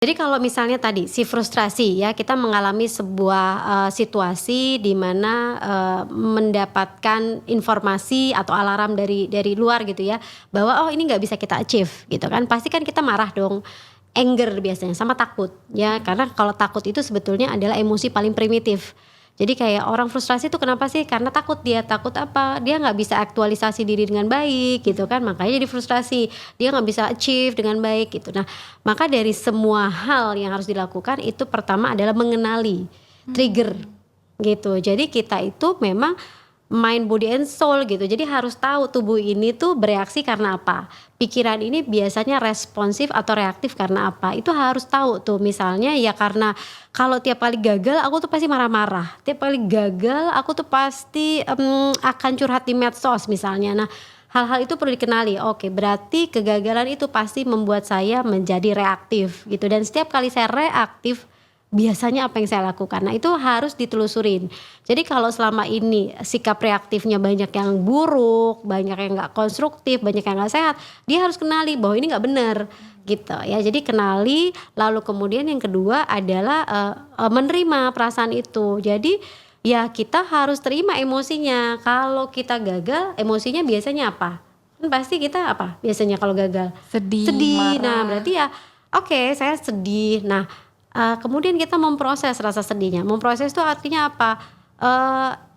Jadi kalau misalnya tadi si frustrasi ya, kita mengalami sebuah, situasi di mana, mendapatkan informasi atau alarm dari luar gitu ya, bahwa, "Oh ini nggak bisa kita achieve," gitu kan. Pasti kan kita marah dong, anger biasanya, sama takut ya. Karena kalau takut itu sebetulnya adalah emosi paling primitif. Jadi kayak orang frustrasi itu kenapa sih? Karena takut dia, takut apa? Dia nggak bisa aktualisasi diri dengan baik gitu kan, makanya jadi frustrasi. Dia nggak bisa achieve dengan baik gitu. Nah, maka dari semua hal yang harus dilakukan itu pertama adalah mengenali trigger Mmm. gitu. Jadi kita itu memang mind, body, and soul gitu. Jadi harus tahu tubuh ini tuh bereaksi karena apa. Pikiran ini biasanya responsif atau reaktif karena apa. Itu harus tahu tuh. Misalnya ya karena kalau tiap kali gagal aku tuh pasti marah-marah. Tiap kali gagal aku tuh pasti akan curhat di medsos misalnya. Nah, hal-hal itu perlu dikenali. Oke, berarti kegagalan itu pasti membuat saya menjadi reaktif gitu. Dan setiap kali saya reaktif, biasanya apa yang saya lakukan? Nah, itu harus ditelusurin. Jadi kalau selama ini sikap reaktifnya banyak yang buruk, banyak yang nggak konstruktif, banyak yang nggak sehat, dia harus kenali bahwa ini nggak benar, gitu ya. Jadi kenali, lalu kemudian yang kedua adalah, menerima perasaan itu. Jadi, ya kita harus terima emosinya. Kalau kita gagal, emosinya biasanya apa? Kan pasti kita apa biasanya kalau gagal? Sedih, Sedih. Nah, marah. berarti ya, oke saya sedih. Nah, kemudian kita memproses rasa sedihnya. Memproses itu artinya apa?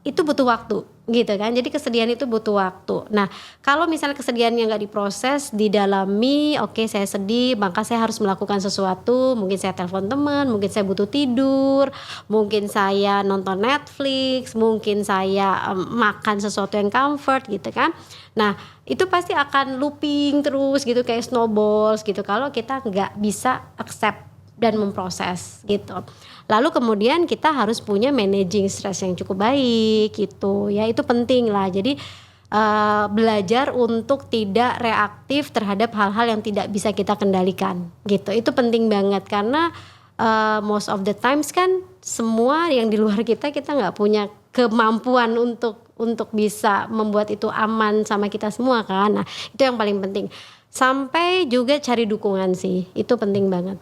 Itu butuh waktu, gitu kan. Jadi kesedihan itu butuh waktu. Nah, kalau misalnya kesedihannya nggak diproses, didalami, oke saya sedih, maka saya harus melakukan sesuatu, mungkin saya telepon teman, mungkin saya butuh tidur, mungkin saya nonton Netflix, mungkin saya, makan sesuatu yang comfort gitu kan. Nah, itu pasti akan looping terus gitu kayak snowballs gitu kalau kita nggak bisa accept dan memproses gitu. Lalu kemudian kita harus punya managing stress yang cukup baik gitu ya, itu penting lah. Jadi, belajar untuk tidak reaktif terhadap hal-hal yang tidak bisa kita kendalikan gitu. Itu penting banget karena, most of the times kan semua yang di luar kita nggak punya kemampuan untuk bisa membuat itu aman sama kita semua kan. Nah, itu yang paling penting. Sampai juga cari dukungan sih, itu penting banget.